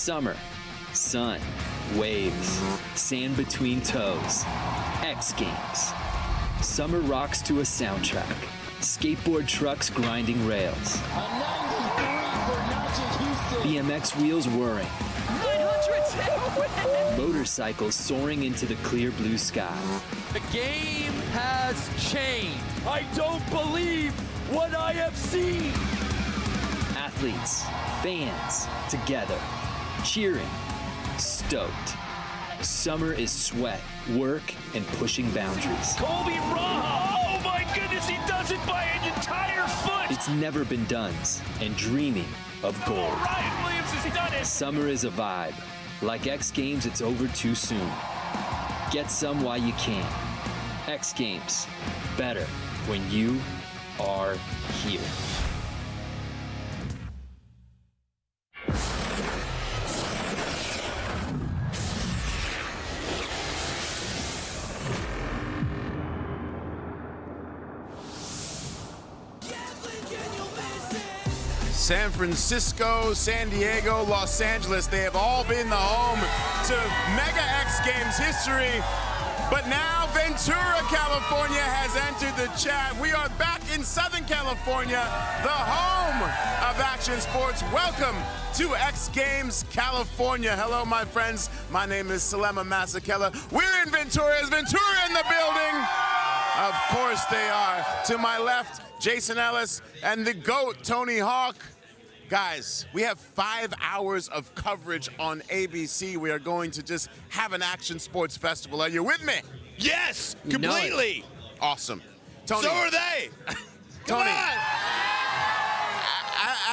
Summer, sun, waves, sand between toes. X Games. Summer rocks to a soundtrack. Skateboard trucks grinding rails. A 93 for Najee Houston. BMX wheels whirring. 910 win! Motorcycles soaring into the clear blue sky. The game has changed. I don't believe what I have seen. Athletes, fans, together, cheering, stoked. Summer is sweat, work, and pushing boundaries. Colby Raha, oh my goodness, he does it by an entire foot. It's never been done, and dreaming of gold. Ryan Williams has done it. Summer is a vibe. Like X Games, it's over too soon. Get some while you can. X Games, better when you are here. San Francisco, San Diego, Los Angeles, they have all been the home to Mega X Games history. But now Ventura, California has entered the chat. We are back in Southern California, the home of action sports. Welcome to X Games, California. Hello, my friends. My name is Salema Masakela. We're in Ventura. Is Ventura in the building? Of course they are. To my left, Jason Ellis and the GOAT, Tony Hawk. Guys, we have 5 hours of coverage on ABC. We are going to just have an action sports festival. Are you with me? Yes, completely. Awesome. Tony. So are they. Tony. Come on.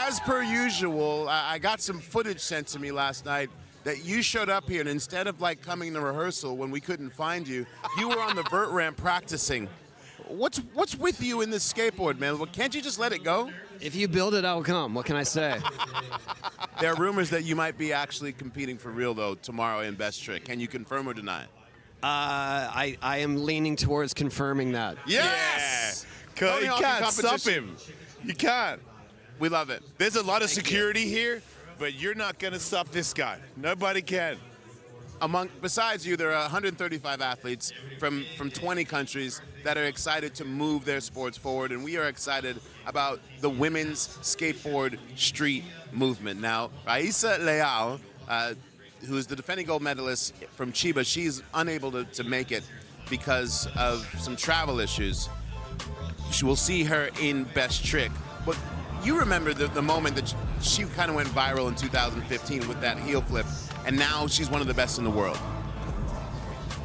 As per usual, I got some footage sent to me last night that you showed up here, and instead of like coming to rehearsal when we couldn't find you, you were on the vert ramp practicing. What's with you in this skateboard, man? Well, can't you just let it go? If you build it, I'll come. What can I say? There are rumors that you might be actually competing for real, though, tomorrow in Best Trick. Can you confirm or deny? I am leaning towards confirming that. Yes! Yeah. Tony You Hawk in can't stop competition. him. You can't. We love it. There's a lot of security here, but you're not going to stop this guy. Nobody can. Besides you, there are 135 athletes from 20 countries that are excited to move their sports forward, and we are excited about the women's skateboard street movement. Now, Raisa Leal, who is the defending gold medalist from Chiba, she's unable to make it because of some travel issues. We'll see her in Best Trick. But you remember the moment that she kind of went viral in 2015 with that heel flip, and now she's one of the best in the world.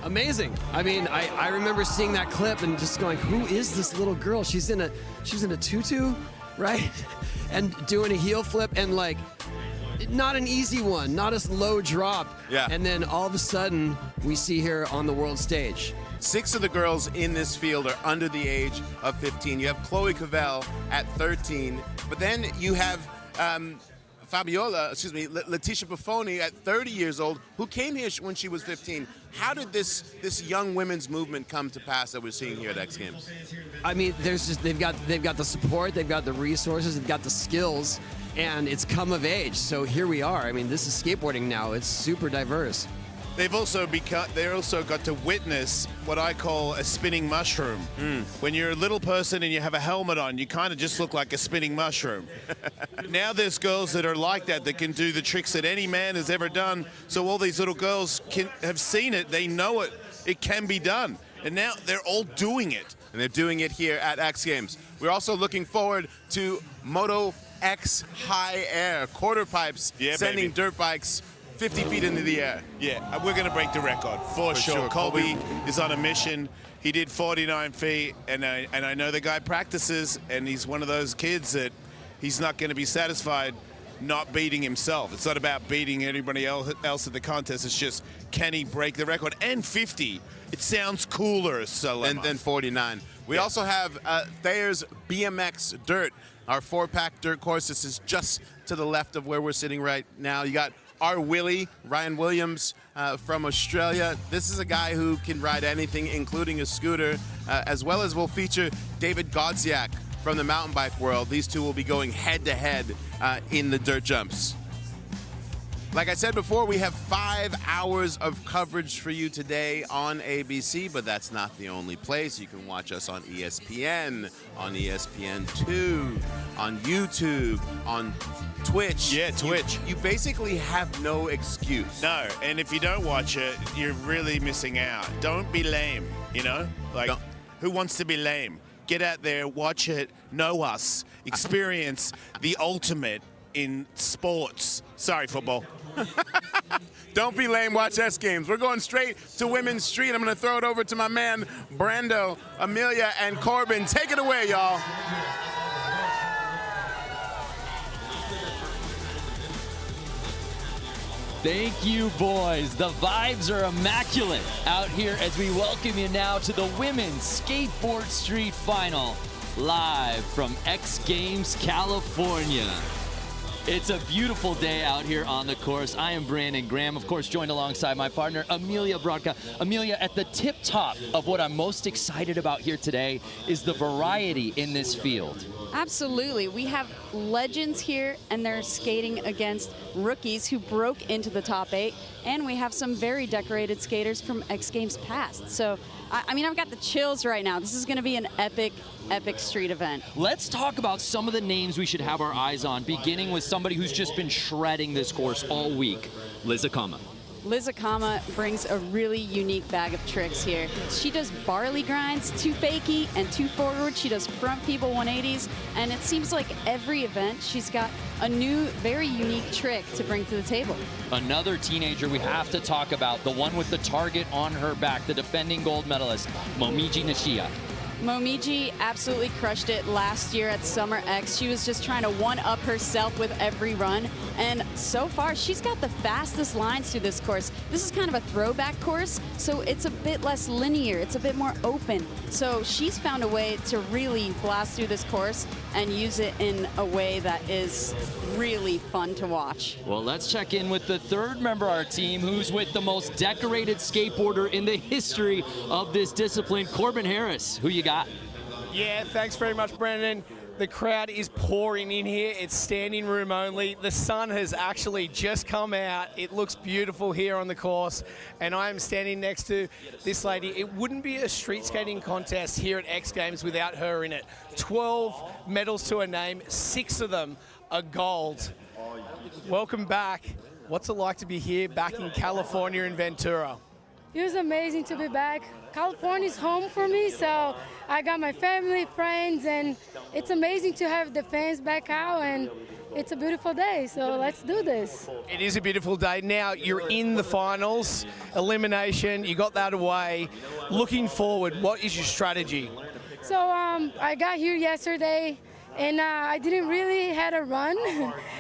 Amazing. I mean, I remember seeing that clip and just going, who is this little girl? She's in a tutu, right? And doing a heel flip, and like, not an easy one, not a low drop. Yeah. And then all of a sudden, we see her on the world stage. 6 of the girls in this field are under the age of 15. You have Chloe Cavell at 13, but then you have Letitia Buffoni at 30 years old, who came here when she was 15. How did this young women's movement come to pass that we're seeing here at X Games? I mean, they've got the support, they've got the resources, they've got the skills, and it's come of age. So here we are. I mean, this is skateboarding now. It's super diverse. They also got to witness what I call a spinning mushroom. When you're a little person and you have a helmet on, you kind of just look like a spinning mushroom. Now there's girls that are like that can do the tricks that any man has ever done. So all these little girls have seen it. They know it can be done. And now they're all doing it. And they're doing it here at X Games. We're also looking forward to Moto X High Air, quarter pipes, sending dirt bikes 50 feet into the air. Yeah, we're going to break the record, for sure. Colby is on a mission. He did 49 feet, and I know the guy practices, and he's one of those kids that he's not going to be satisfied not beating himself. It's not about beating anybody else at the contest. It's just, can he break the record? And 50. It sounds cooler, And then 49. We also have Thayer's BMX Dirt, our 4-pack dirt course. This is just to the left of where we're sitting right now. You got our Willie, Ryan Williams from Australia. This is a guy who can ride anything, including a scooter, as well as we'll feature David Godziak from the mountain bike world. These two will be going head-to-head in the dirt jumps. Like I said before, we have 5 hours of coverage for you today on ABC, but that's not the only place. You can watch us on ESPN, on ESPN2, on YouTube, on Twitch. Yeah, Twitch. You basically have no excuse. No, and if you don't watch it, you're really missing out. Don't be lame, you know? Like, No. who wants to be lame? Get out there, watch it, know us, experience the ultimate in sports. Sorry, football. Don't be lame, watch X Games. We're going straight to Women's Street. I'm going to throw it over to my man, Brando, Amelia, and Corbin. Take it away, y'all. Thank you, boys. The vibes are immaculate out here as we welcome you now to the Women's Skateboard Street Final, live from X Games, California. It's a beautiful day out here on the course. I am Brandon Graham, of course, joined alongside my partner, Amelia Brodka. Amelia, at the tip top of what I'm most excited about here today is the variety in this field. Absolutely. We have legends here, and they're skating against rookies who broke into the top 8, and we have some very decorated skaters from X Games past. So, I mean, I've got the chills right now. This is going to be an epic street event. Let's talk about some of the names we should have our eyes on, beginning with somebody who's just been shredding this course all week, Liz Akama. Liz Akama brings a really unique bag of tricks here. She does barley grinds, 2 fakie and 2 forward. She does front people 180s, and it seems like every event she's got a new, very unique trick to bring to the table. Another teenager we have to talk about, the one with the target on her back, the defending gold medalist, Momiji Nishia. Momiji absolutely crushed it last year at Summer X. She was just trying to one-up herself with every run, and so far she's got the fastest lines through this course. This is kind of a throwback course, so it's a bit less linear, it's a bit more open. So she's found a way to really blast through this course and use it in a way that is really fun to watch. Well, let's check in with the third member of our team, who's with the most decorated skateboarder in the history of this discipline, Corbin Harris. Who you got? Yeah, thanks very much, Brandon. The crowd is pouring in here. It's standing room only. The sun has actually just come out. It looks beautiful here on the course, and I am standing next to this lady. It wouldn't be a street skating contest here at X Games without her in it. 12 medals to her name, 6 of them are gold. Welcome back. What's it like to be here back in California in Ventura? It was amazing to be back. California's home for me, so I got my family, friends, and it's amazing to have the fans back out, and it's a beautiful day, so let's do this. It is a beautiful day. Now you're in the finals, elimination, you got that away. Looking forward, what is your strategy? So I got here yesterday, and I didn't really had a run,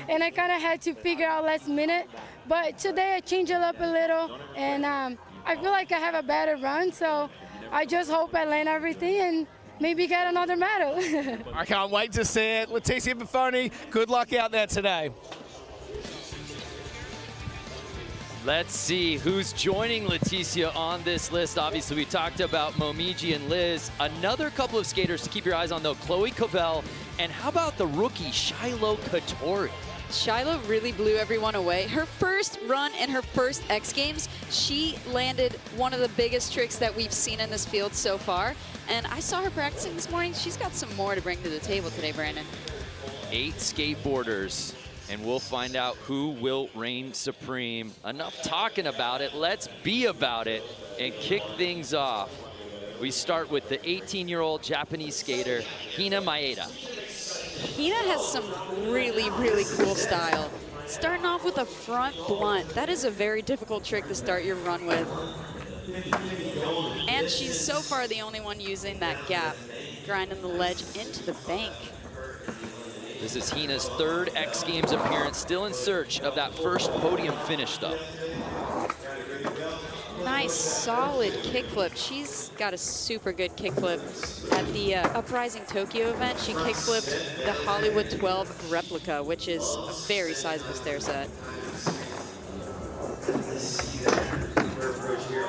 and I kind of had to figure out last minute, but today I changed it up a little, and I feel like I have a better run, so I just hope I land everything and maybe get another medal. I can't wait to see it. Leticia Buffoni, good luck out there today. Let's see who's joining Leticia on this list. Obviously, we talked about Momiji and Liz. Another couple of skaters to keep your eyes on, though, Chloe Cavell, and how about the rookie, Shiloh Katori? Shiloh really blew everyone away. Her first run in her first X Games, she landed one of the biggest tricks that we've seen in this field so far. And I saw her practicing this morning. She's got some more to bring to the table today, Brandon. 8 skateboarders, and we'll find out who will reign supreme. Enough talking about it. Let's be about it and kick things off. We start with the 18-year-old Japanese skater, Hina Maeda. Hina has some really, really cool style. Starting off with a front blunt. That is a very difficult trick to start your run with. And she's so far the only one using that gap, grinding the ledge into the bank. This is Hina's 3rd X Games appearance, still in search of that first podium finish, though. Nice, solid kickflip. She's got a super good kickflip. At the Uprising Tokyo event, she kickflipped the Hollywood 12 replica, which is a very sizable stair set.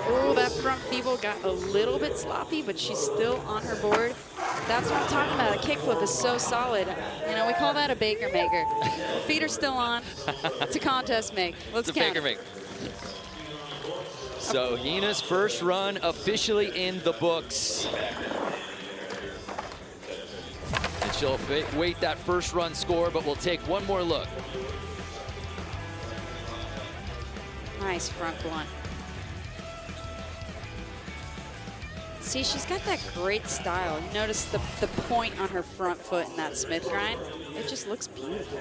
Oh, that front feeble got a little bit sloppy, but she's still on her board. That's what I'm talking about. A kickflip is so solid. You know, we call that a Baker maker. The feet are still on. It's a contest make. Let's count Baker it. make. So Hina's first run officially in the books. And she'll wait that first run score, but we'll take one more look. Nice front one. See, she's got that great style. You notice the point on her front foot in that Smith grind. It just looks beautiful.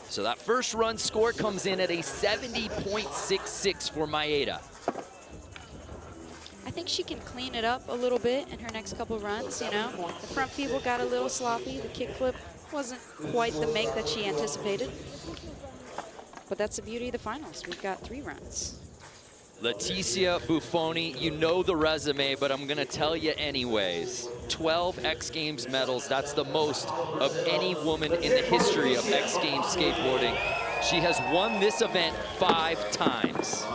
So that first run score comes in at a 70.66 for Maeda. I think she can clean it up a little bit in her next couple runs, you know. The front feeble got a little sloppy. The kickflip wasn't quite the make that she anticipated. But that's the beauty of the finals. We've got 3 runs. Leticia Buffoni, you know the resume, but I'm gonna tell you anyways. 12 X Games medals, that's the most of any woman in the history of X Games skateboarding. She has won this event 5 times.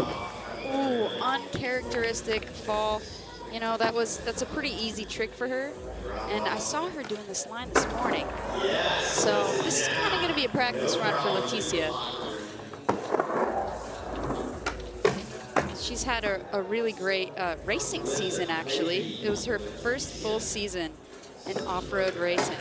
Ooh, uncharacteristic fall. You know, that's a pretty easy trick for her. And I saw her doing this line this morning. So this is kind of gonna be a practice run for Leticia. She's had a really great racing season, actually. It was her first full season in off-road racing.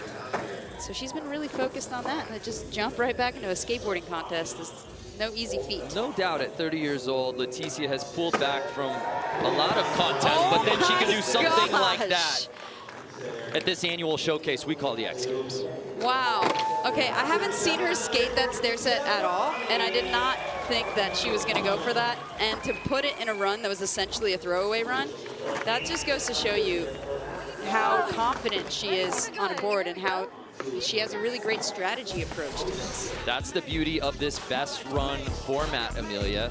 So she's been really focused on that. And just jump right back into a skateboarding contest is no easy feat. No doubt at 30 years old, Leticia has pulled back from a lot of contests, but then she can do something like that. At this annual showcase we call the X Games. Wow. Okay, I haven't seen her skate that stair set at all, and I did not think that she was going to go for that. And to put it in a run that was essentially a throwaway run, that just goes to show you how confident she is on a board and how she has a really great strategy approach to this. That's the beauty of this best run format, Amelia.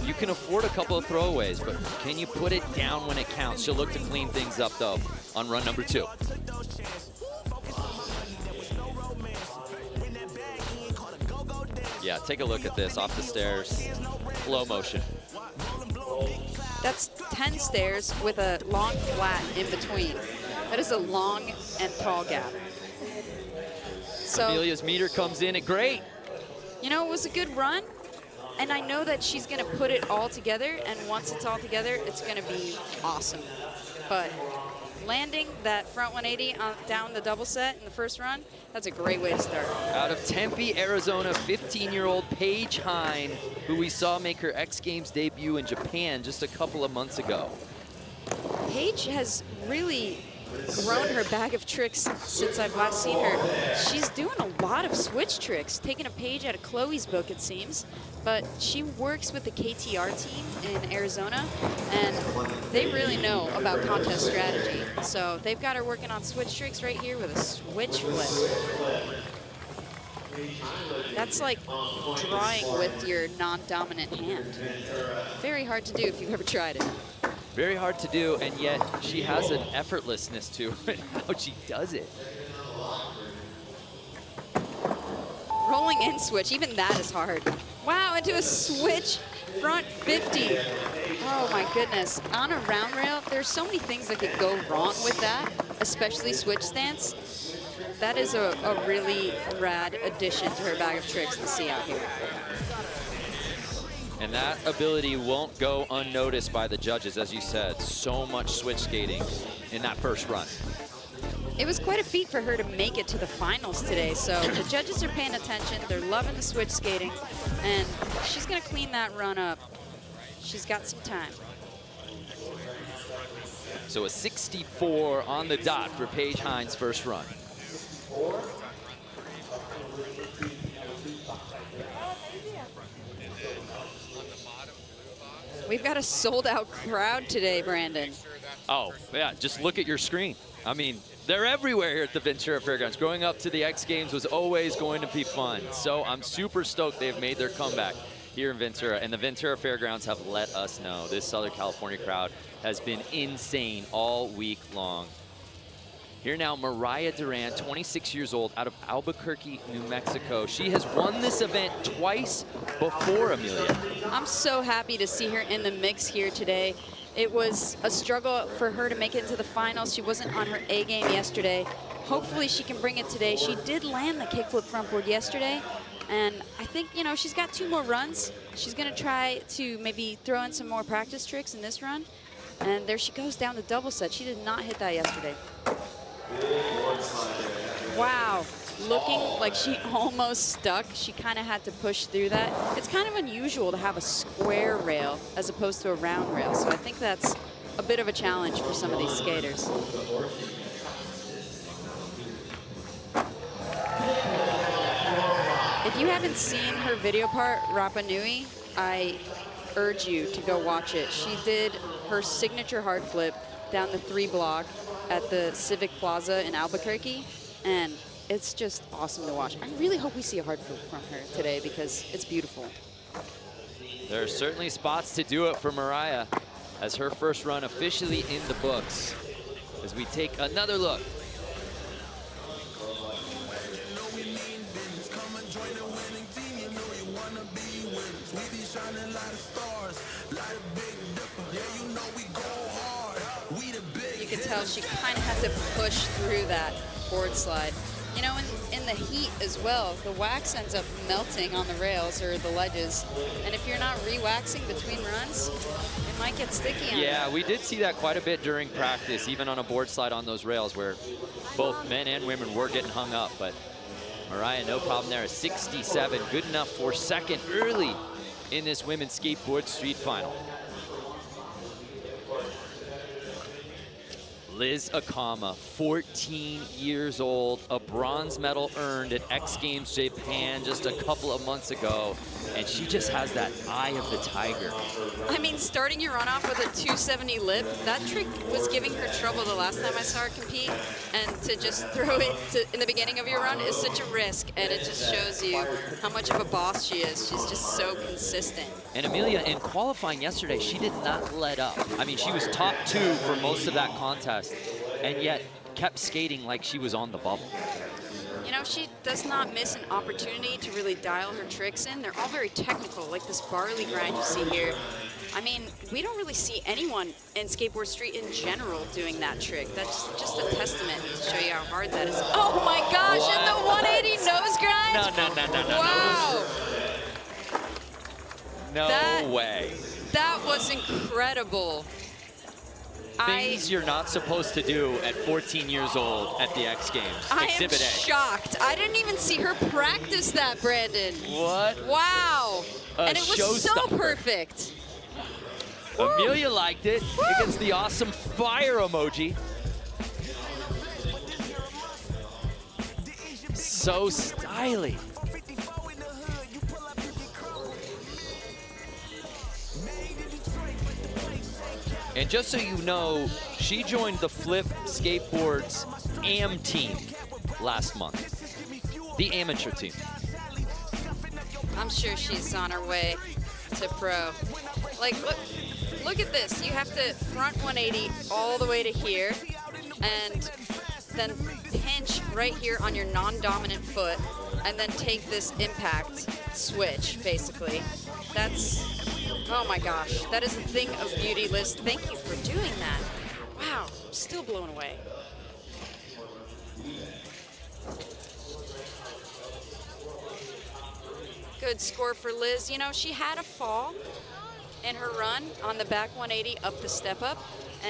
You can afford a couple of throwaways, but can you put it down when it counts? She'll look to clean things up, though, on run number 2. Yeah, take a look at this off the stairs, slow motion. That's 10 stairs with a long flat in between. That is a long and tall gap. So Amelia's meter comes in at great. You know, it was a good run, and I know that she's going to put it all together, and once it's all together, it's going to be awesome. But landing that front 180 down the double set in the first run, that's a great way to start. Out of Tempe, Arizona, 15-year-old Paige Hine, who we saw make her X Games debut in Japan just a couple of months ago. Paige has really grown her bag of tricks since I've last seen her. She's doing a lot of switch tricks, taking a page out of Chloe's book, it seems. But she works with the KTR team in Arizona, and they really know about contest strategy. So they've got her working on switch tricks right here with a switch flip. That's like drawing with your non-dominant hand. Very hard to do if you've ever tried it. Very hard to do, and yet she has an effortlessness to it, how she does it. Rolling in switch, even that is hard. Wow, into a switch front 50. Oh my goodness. On a round rail, there's so many things that could go wrong with that, especially switch stance. That is a really rad addition to her bag of tricks to see out here. And that ability won't go unnoticed by the judges, as you said. So much switch skating in that first run. It was quite a feat for her to make it to the finals today, so the judges are paying attention. They're loving the switch skating, and she's going to clean that run up. She's got some time. So a 64 on the dot for Paige Hine's first run. We've got a sold-out crowd today, Brandon. Oh, yeah, just look at your screen. I mean, they're everywhere here at the Ventura Fairgrounds. Growing up to the X Games was always going to be fun. So I'm super stoked they've made their comeback here in Ventura. And the Ventura Fairgrounds have let us know this Southern California crowd has been insane all week long. Here now, Mariah Duran, 26 years old, out of Albuquerque, New Mexico. She has won this event twice before Amelia. I'm so happy to see her in the mix here today. It was a struggle for her to make it into the finals. She wasn't on her A game yesterday. Hopefully she can bring it today. She did land the kickflip front board yesterday, and I think, you know, she's got 2 more runs. She's gonna try to maybe throw in some more practice tricks in this run. And there she goes down the double set. She did not hit that yesterday. Wow, looking like she almost stuck. She kind of had to push through that. It's kind of unusual to have a square rail as opposed to a round rail. So I think that's a bit of a challenge for some of these skaters. If you haven't seen her video part, Rapa Nui, I urge you to go watch it. She did her signature hard flip down the 3 block at the Civic Plaza in Albuquerque, and it's just awesome to watch. I really hope we see a hard flip from her today because it's beautiful. There are certainly spots to do it for Mariah as her first run officially in the books. As we take another look. You can tell she kind of had to push through that board slide. You know, in the heat as well, the wax ends up melting on the rails or the ledges. And if you're not re-waxing between runs, it might get sticky on you. Yeah, we did see that quite a bit during practice, even on a board slide on those rails where both men and women were getting hung up. But Mariah, no problem there. 67, good enough for second early in this women's skateboard street final. Liz Akama, 14 years old, a bronze medal earned at X Games Japan just a couple of months ago, and she just has that eye of the tiger. I mean, starting your run off with a 270 lip, that trick was giving her trouble the last time I saw her compete, and to just throw it in the beginning of your run is such a risk, and it just shows you how much of a boss she is. She's just so consistent. And Amelia, in qualifying yesterday, she did not let up. I mean, she was top 2 for most of that contest, and yet kept skating like she was on the bubble. You know, she does not miss an opportunity to really dial her tricks in. They're all very technical, like this barley grind you see here. I mean, we don't really see anyone in skateboard street in general doing that trick. That's just a testament to show you how hard that is. Oh my gosh, What? and the 180 nose grind? No. Wow. No way. That was incredible. Things you're not supposed to do at 14 years old at the X Games. I am Exhibit A. shocked. I didn't even see her practice that, Brandon. What? Wow. And it was so showstopper. perfect. Amelia liked it. It gets the awesome fire emoji. So stylish. And just so you know, she joined the Flip Skateboards AM team last month. The amateur team. I'm sure she's on her way to pro. Like, look at this. You have to front 180 all the way to here and then pinch right here on your non-dominant foot and then take this impact switch, basically. That's, oh my gosh, that is a thing of beauty, Liz. Thank you for doing that. Wow, I'm still blown away. Good score for Liz. You know, she had a fall in her run on the back 180 up the step up,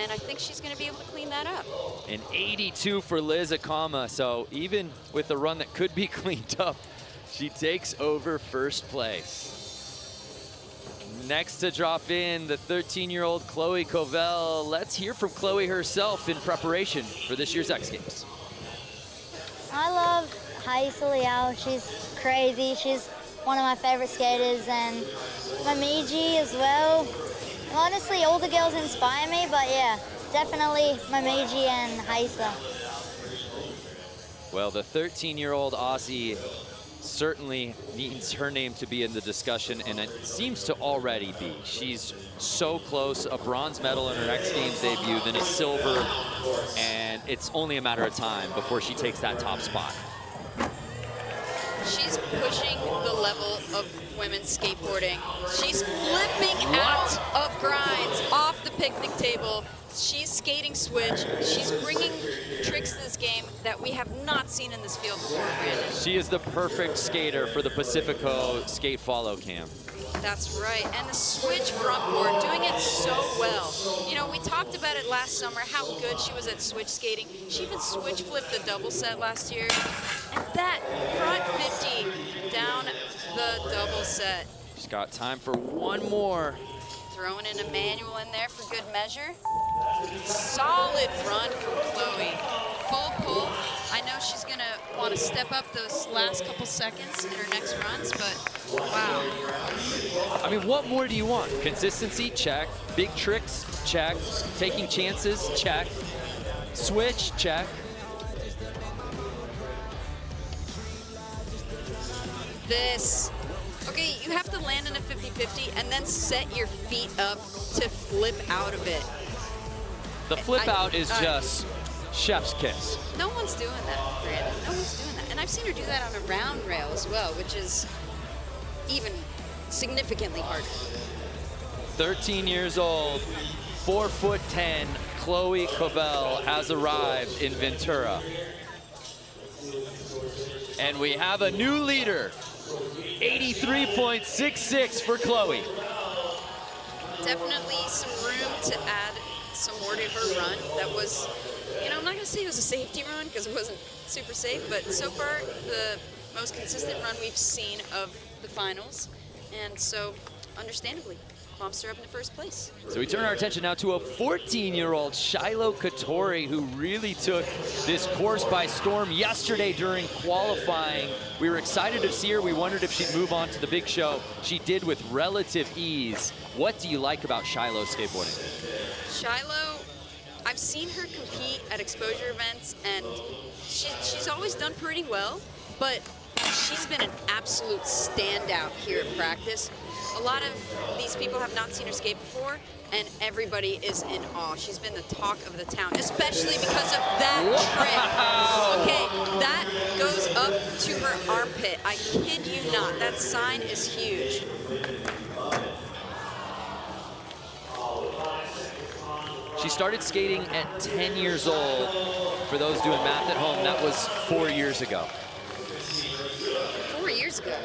and I think she's gonna be able to clean that up. An 82 for Liz Akama, so even with a run that could be cleaned up, she takes over first place. Next to drop in, the 13-year-old Chloe Covell. Let's hear from Chloe herself in preparation for this year's X Games. I love Haisa Liao. She's crazy. She's one of my favorite skaters, and Mamiji as well. Honestly, all the girls inspire me, but yeah, definitely Mamiji and Haisa. Well, the 13-year-old Aussie certainly needs her name to be in the discussion, and it seems to already be. She's so close, a bronze medal in her X Games debut, then a silver, and it's only a matter of time before she takes that top spot. She's is pushing the level of women's skateboarding. She's flipping out of grinds off the picnic table. She's skating switch. She's bringing tricks to this game that we have not seen in this field before, Brandon. She is the perfect skater for the Pacifico skate follow cam. That's right, and the switch front board, doing it so well. You know, we talked about it last summer, how good she was at switch skating. She even switch flipped the double set last year. And that front 50 down the double set. She's got time for one more. Throwing in a manual in there for good measure. Solid run from Chloe. Full pull. I know she's gonna want to step up those last couple seconds in her next runs, but wow. I mean, what more do you want? Consistency, check. Big tricks, check. Taking chances, check. Switch, check. This. Okay, you have to land in a 50-50 and then set your feet up to flip out of it. The flip out is just chef's kiss. No one's doing that, Brandon. No one's doing that. And I've seen her do that on a round rail as well, which is even significantly harder. 13 years old, 4'10", Chloe Covell has arrived in Ventura. And we have a new leader, 83.66 for Chloe. Definitely some room to add some more to her run. That was, you know, I'm not gonna say it was a safety run because it wasn't super safe, but so far the most consistent run we've seen of the finals. And so, understandably, bumps her up into first place. So we turn our attention now to a 14-year-old Shiloh Katori who really took this course by storm yesterday during qualifying. We were excited to see her. We wondered if she'd move on to the big show. She did with relative ease. What do you like about Shiloh skateboarding? Shiloh, I've seen her compete at exposure events, and she's always done pretty well, but she's been an absolute standout here at practice. A lot of these people have not seen her skate before, and everybody is in awe. She's been the talk of the town, especially because of that trick. Okay, that goes up to her armpit. I kid you not, that sign is huge. She started skating at 10 years old. For those doing math at home, that was 4 years ago. 4 years ago?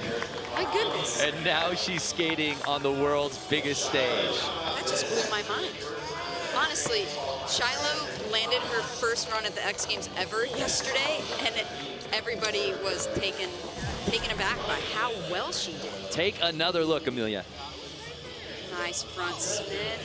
My goodness. And now she's skating on the world's biggest stage. That just blew my mind. Honestly, Shiloh landed her first run at the X Games ever yesterday, and everybody was taken aback by how well she did. Take another look, Amelia. Nice front spin.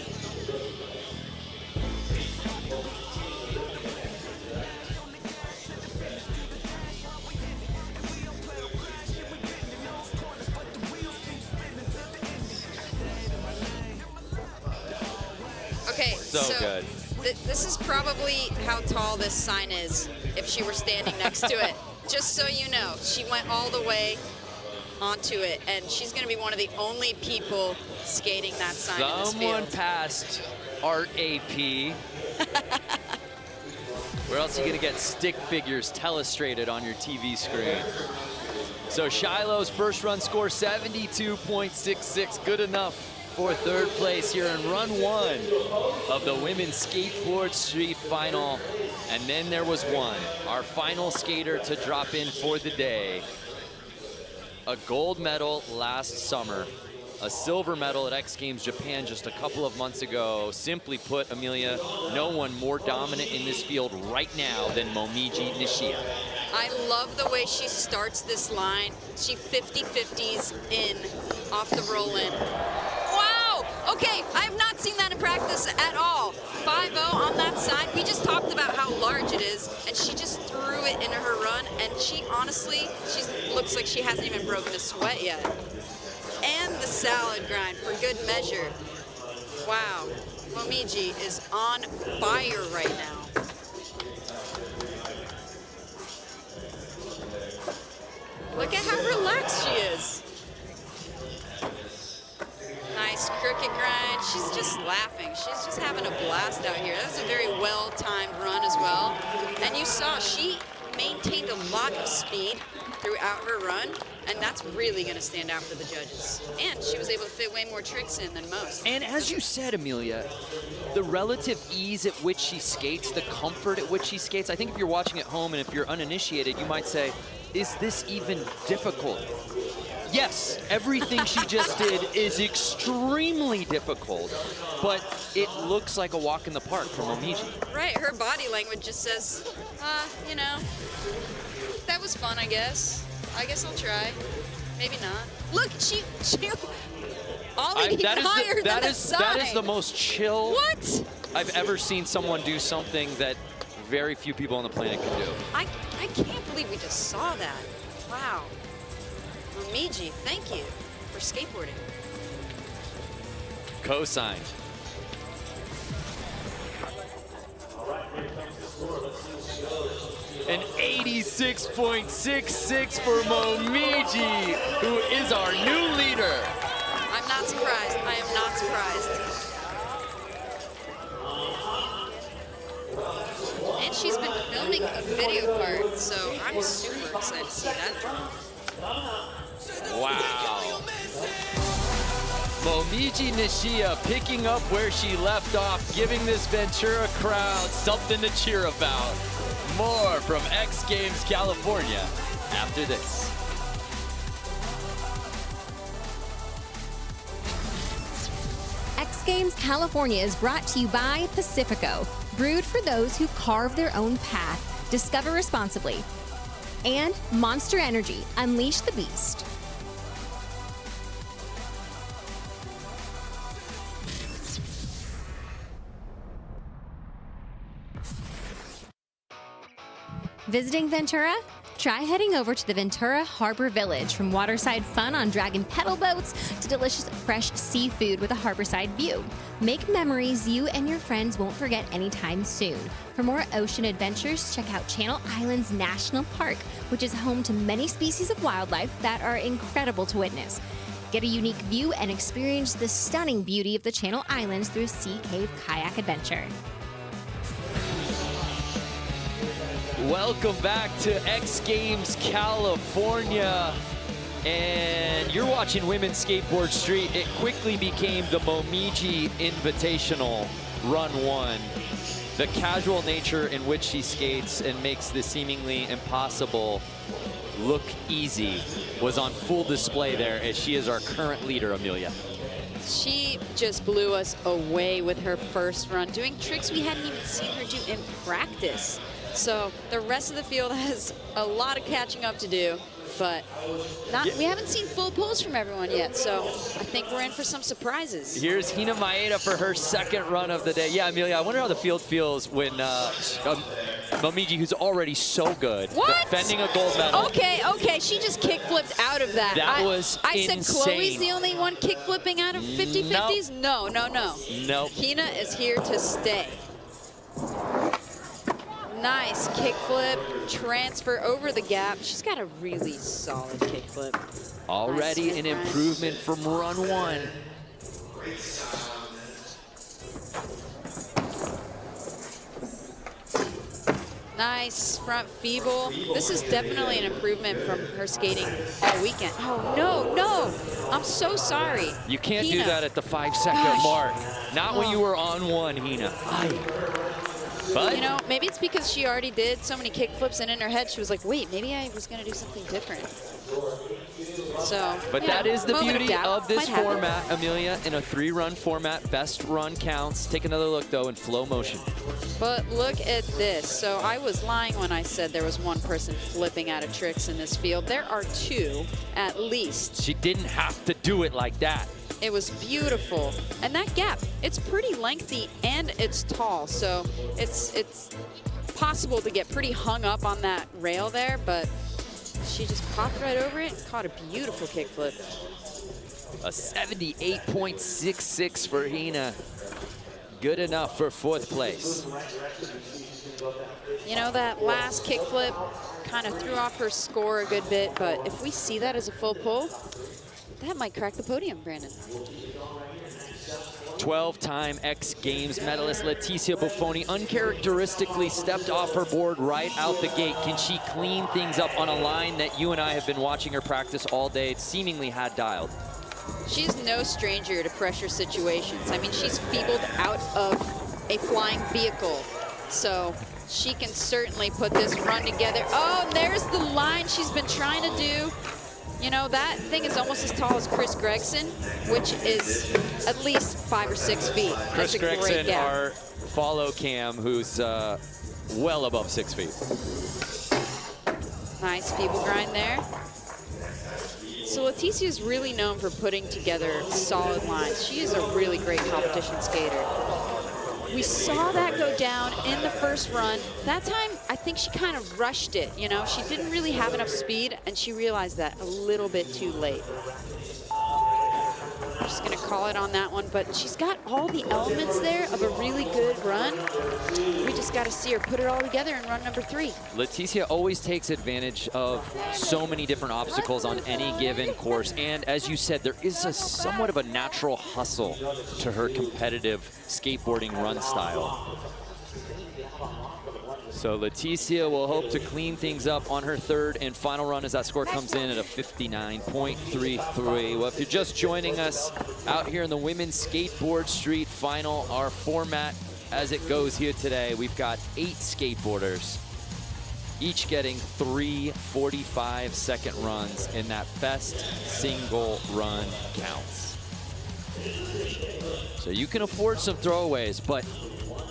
Okay, so good. This is probably how tall this sign is if she were standing next to it. Just so you know, she went all the way onto it, and she's going to be one of the only people skating that sign in this field. Someone passed Art AP. Where else are you going to get stick figures telestrated on your TV screen? So Shiloh's first run score, 72.66, good enough for third place here in run one of the Women's Skateboard Street Final. And then there was one, our final skater to drop in for the day. A gold medal last summer, a silver medal at X Games Japan just a couple of months ago. Simply put, Amelia, no one more dominant in this field right now than Momiji Nishia. I love the way she starts this line. She 50-50s in off the roll-in. Wow! Okay, I have not seen that in practice at all. 5-0 on that side. We just talked about how large it is, and she just threw it into her run, and she honestly, looks like she hasn't even broken a sweat yet. And the salad grind for good measure. Wow, Momiji is on fire right now. Look at how relaxed she is. Nice cricket grind. She's just laughing. She's just having a blast out here. That was a very well-timed run as well. And you saw she maintained a lot of speed throughout her run. And that's really going to stand out for the judges. And she was able to fit way more tricks in than most. And as you said, Amelia, the relative ease at which she skates, the comfort at which she skates, I think if you're watching at home and if you're uninitiated, you might say, is this even difficult? Yes, everything she just did is extremely difficult, but it looks like a walk in the park from Momiji. Right, her body language just says, you know, that was fun, I guess. I guess I'll try. Maybe not. Look, she Ollie higher than the side. That is the most chill What? I've ever seen someone do something that very few people on the planet can do. I can't believe we just saw that. Wow. Momiji, thank you for skateboarding. Cosigned. An 86.66 for Momiji, who is our new leader. I'm not surprised. I am not surprised. And she's been filming a video part, so I'm super excited to see that. Wow. Momiji Nishia picking up where she left off, giving this Ventura crowd something to cheer about. More from X Games California after this. X Games California is brought to you by Pacifico, brewed for those who carve their own path. Discover responsibly. And Monster Energy, unleash the beast. Visiting Ventura? Try heading over to the Ventura Harbor Village. From waterside fun on dragon pedal boats to delicious fresh seafood with a harborside view. Make memories you and your friends won't forget anytime soon. For more ocean adventures, check out Channel Islands National Park, which is home to many species of wildlife that are incredible to witness. Get a unique view and experience the stunning beauty of the Channel Islands through Sea Cave Kayak Adventure. Welcome back to X Games California. And you're watching Women's Skateboard Street. It quickly became the Momiji Invitational Run 1. The casual nature in which she skates and makes the seemingly impossible look easy was on full display there, as she is our current leader, Amelia. She just blew us away with her first run, doing tricks we hadn't even seen her do in practice. So the rest of the field has a lot of catching up to do, but we haven't seen full pulls from everyone yet, so I think we're in for some surprises. Here's Hina Maeda for her second run of the day. Yeah, Amelia, I wonder how the field feels when Momiji, who's already so good, defending a gold medal. Okay, she just kick-flipped out of that. That was insane. Said Chloe's the only one kick-flipping out of 50-50s? No. Nope. Hina is here to stay. Nice kickflip, transfer over the gap. She's got a really solid kickflip. Already nice an improvement from run 1. Nice front feeble. This is definitely an improvement from her skating all weekend. Oh, no. I'm so sorry. You can't Hina. do that at the 5-second mark. Not when you were on 1, Hina. But you know, maybe it's because she already did so many kickflips, and in her head she was like, wait, maybe I was going to do something different. So, but that is the beauty of this Might format, happen. Amelia, in a 3-run format. Best run counts. Take another look, though, in flow motion. But look at this. So I was lying when I said there was one person flipping out of tricks in this field. There are 2 at least. She didn't have to do it like that. It was beautiful. And that gap, it's pretty lengthy and it's tall. So it's possible to get pretty hung up on that rail there, but she just popped right over it and caught a beautiful kickflip. A 78.66 for Hina. Good enough for 4th place. You know, that last kickflip kind of threw off her score a good bit, but if we see that as a full pull, That might crack the podium, Brandon. 12-time X Games medalist Leticia Buffoni uncharacteristically stepped off her board right out the gate. Can she clean things up on a line that you and I have been watching her practice all day? It seemingly had dialed. She's no stranger to pressure situations. I mean, she's feebled out of a flying vehicle. So she can certainly put this run together. Oh, and there's the line she's been trying to do. You know, that thing is almost as tall as Chris Gregson, which is at least 5 or 6 feet. Chris Gregson, our follow cam, who's well above 6 feet. Nice feeble grind there. So Leticia is really known for putting together solid lines. She is a really great competition skater. We saw that go down in the first run. That time, I think she kind of rushed it, you know? She didn't really have enough speed, and she realized that a little bit too late. I'm just gonna call it on that one, but she's got all the elements there of a really good run. We just gotta see her put it all together in run number 3. Leticia always takes advantage of so many different obstacles on any given course. And as you said, there is a somewhat of a natural hustle to her competitive skateboarding run style. So Leticia will hope to clean things up on her third and final run as that score comes in at a 59.33. Well, if you're just joining us out here in the Women's Skateboard Street Final, our format as it goes here today, we've got 8 skateboarders, each getting 3 45-second runs, and that best single run counts. So you can afford some throwaways, but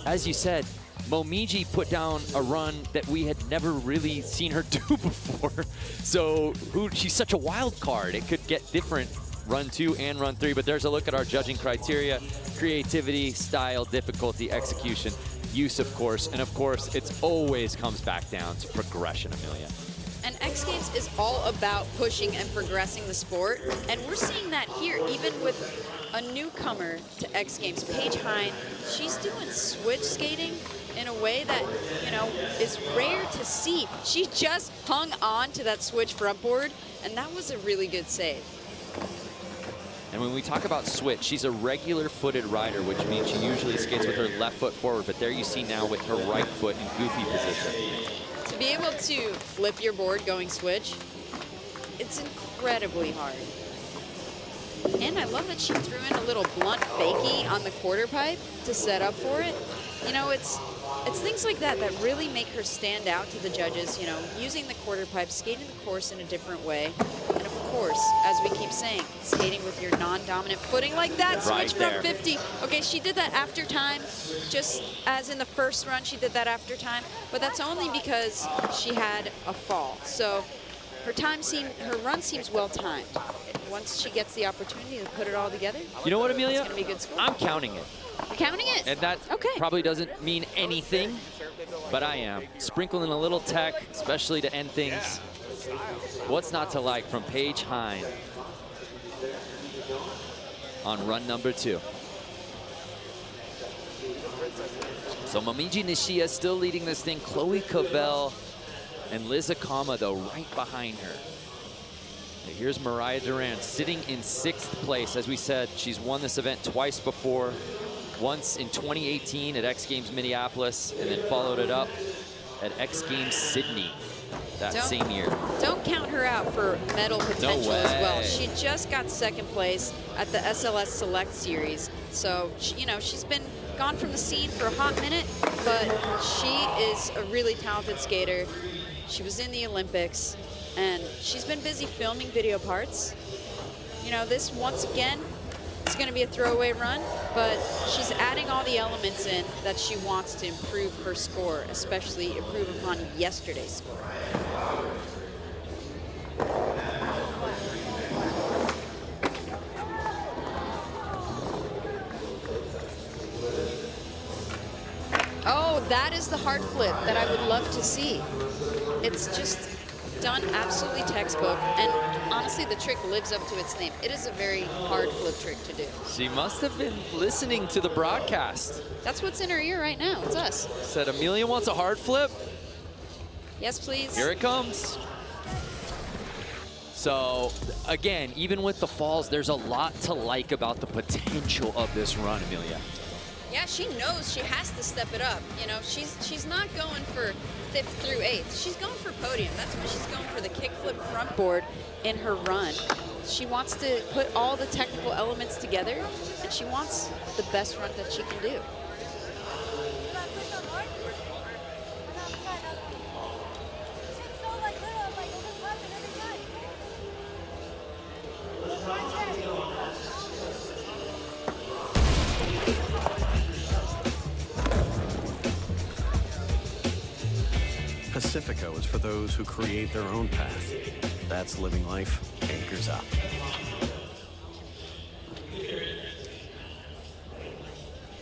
as you said, Momiji put down a run that we had never really seen her do before. So she's such a wild card. It could get different run 2 and run 3, but there's a look at our judging criteria: creativity, style, difficulty, execution, use, of course, and of course, it always comes back down to progression, Amelia. And X Games is all about pushing and progressing the sport, and we're seeing that here, even with a newcomer to X Games, Paige Hine. She's doing switch skating in a way that, you know, is rare to see. She just hung on to that switch front board, and that was a really good save. And when we talk about switch, she's a regular-footed rider, which means she usually skates with her left foot forward, but there you see now with her right foot in goofy position. To be able to flip your board going switch, it's incredibly hard. And I love that she threw in a little blunt fakie on the quarter pipe to set up for it. You know, it's things like that that really make her stand out to the judges, you know, using the quarter pipe, skating the course in a different way. And of course, as we keep saying, skating with your non-dominant footing like that, switch from 50. Okay, she did that after time, just as in the first run, she did that after time, but that's only because she had a fall. So her run seems well timed. Once she gets the opportunity to put it all together, you know what, Amelia? It's gonna be a good score. I'm counting it. You're counting it? And that probably doesn't mean anything, but I am. Sprinkling a little tech, especially to end things. What's not to like from Paige Hine on run number 2. So Momiji Nishia still leading this thing. Chloe Cavell and Liz Akama, though, right behind her. And here's Mariah Duran sitting in 6th place. As we said, she's won this event twice before. Once in 2018 at X Games Minneapolis, and then followed it up at X Games Sydney that same year. Don't count her out for medal potential as well. She just got 2nd place at the SLS Select Series. So, you know, she's been gone from the scene for a hot minute, but she is a really talented skater. She was in the Olympics, and she's been busy filming video parts. You know, this, once again, it's going to be a throwaway run, but she's adding all the elements in that she wants to improve her score, especially improve upon yesterday's score. Oh, that is the hard flip that I would love to see. It's just done absolutely textbook, and honestly, the trick lives up to its name. It is a very hard flip trick to do. She must have been listening to the broadcast. That's what's in her ear right now. It's us. Said Amelia wants a hard flip. Yes, please. Here it comes. So, again, even with the falls, there's a lot to like about the potential of this run, Amelia. Yeah, she knows she has to step it up. You know, she's not going for 5th through 8th. She's going for podium. That's why she's going for the kickflip front board in her run. She wants to put all the technical elements together, and she wants the best run that she can do. Pacifico is for those who create their own path. That's living life acres up.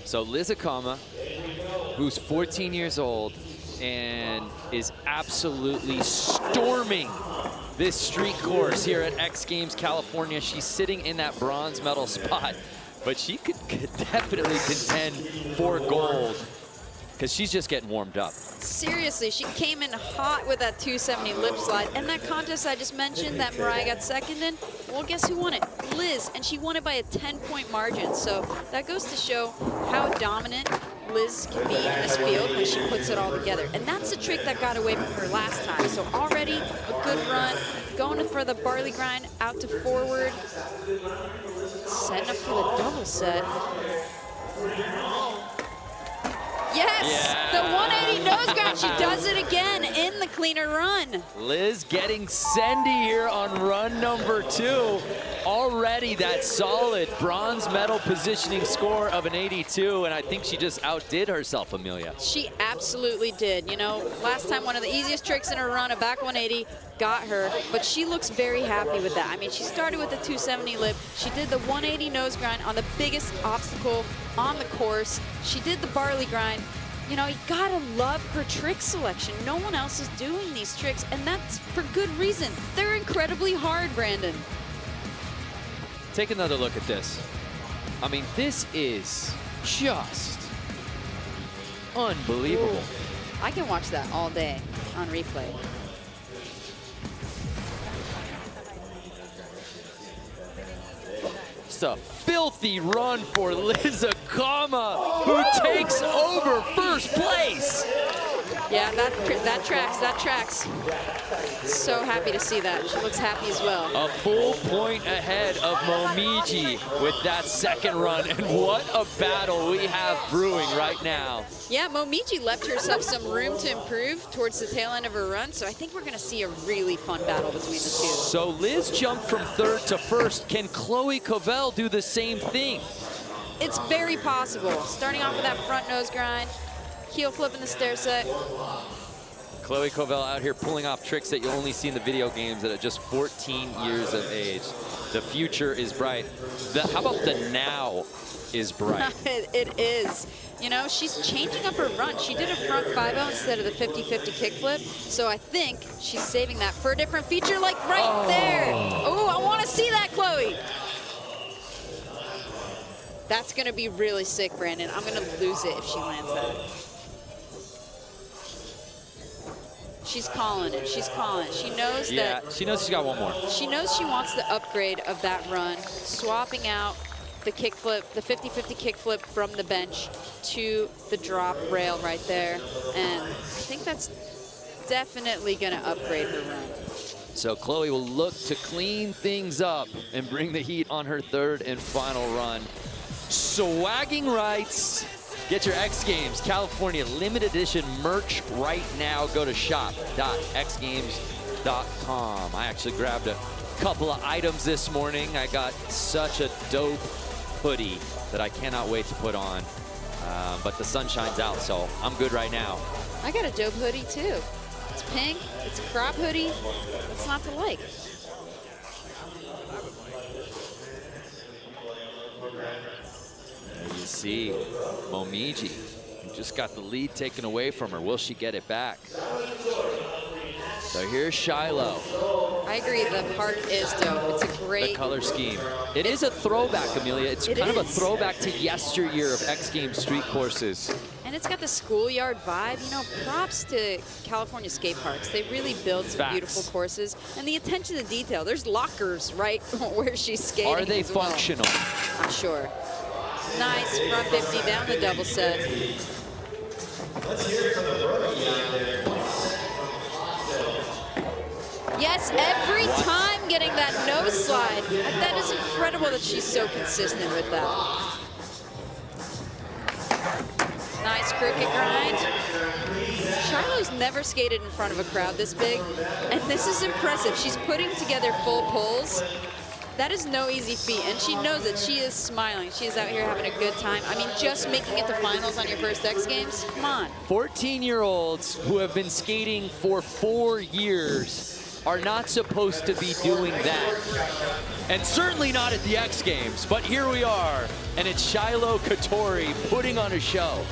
So Liz Akama, who's 14 years old and is absolutely storming this street course here at X Games California. She's sitting in that bronze medal spot, but she could definitely contend for gold because she's just getting warmed up. Seriously, she came in hot with that 270 lip slide. And that contest I just mentioned that Mariah got second in, well, guess who won it? Liz, and she won it by a 10-point margin. So that goes to show how dominant Liz can be in this field when she puts it all together. And that's the trick that got away from her last time. So already a good run, going for the barley grind out to forward, setting up for the double set. Yes, the 180 nose grind. She does it again in the cleaner run. Liz getting sendy here on run number 2. Already that solid bronze medal positioning score of an 82, and I think she just outdid herself, Amelia. She absolutely did. You know, last time one of the easiest tricks in her run, a back 180, got her, but she looks very happy with that. I mean, she started with the 270 lip. She did the 180 nose grind on the biggest obstacle on the course. She did the barley grind. You know, you gotta love her trick selection. No one else is doing these tricks, and that's for good reason. They're incredibly hard, Brandon. Take another look at this. I mean, this is just unbelievable. I can watch that all day on replay. Just a filthy run for Liz Akama, who takes over first place. Yeah, that tracks. So happy to see that. She looks happy as well. A full point ahead of Momiji with that second run. And what a battle we have brewing right now. Yeah, Momiji left herself some room to improve towards the tail end of her run. So I think we're going to see a really fun battle between the two. So Liz jumped from 3rd to 1st. Can Chloe Covell do the same thing? It's very possible. Starting off with that front nose grind, heel flip in the stair set. Chloe Covell out here pulling off tricks that you only see in the video games at just 14 years of age. The future is bright. How about the now is bright? It is. You know, she's changing up her run. She did a front 5-0 instead of the 50-50 kickflip. So I think she's saving that for a different feature, like right there. Oh, I want to see that, Chloe. That's going to be really sick, Brandon. I'm going to lose it if she lands that. She's calling it. She's calling it. She knows that. Yeah, she knows she's got one more. She knows she wants the upgrade of that run, swapping out the kickflip, the 50-50 kickflip from the bench to the drop rail right there. And I think that's definitely going to upgrade her run. So Chloe will look to clean things up and bring the heat on her 3rd and final run. Swagging rights. Get your X Games California limited edition merch right now. Go to shop.xgames.com. I actually grabbed a couple of items this morning. I got such a dope hoodie that I cannot wait to put on. But the sun shines out, so I'm good right now. I got a dope hoodie too. It's pink, it's a crop hoodie. What's not to like? You see, Momiji just got the lead taken away from her. Will she get it back? So here's Shiloh. I agree, the park is dope. It's a great... The color scheme. It is a throwback, Amelia. It's kind of a throwback to yesteryear of X Games street courses. And And it's got the schoolyard vibe. You know, props to California skate parks. They really build some beautiful courses. And the attention to detail. There's lockers right where she's skating. Are they as well. functional? I'm sure. Nice front 50 down the double set. Yes, every time getting that nose slide. That is incredible that she's so consistent with that. Nice crooked grind. Shiloh's never skated in front of a crowd this big, and this is impressive. She's putting together full pulls. That is no easy feat, and she knows it. She is smiling. She is out here having a good time. I mean, just making it to finals on your first X Games, come on. 14-year-olds who have been skating for 4 years are not supposed to be doing that. And certainly not at the X Games, but here we are, and it's Shiloh Katori putting on a show.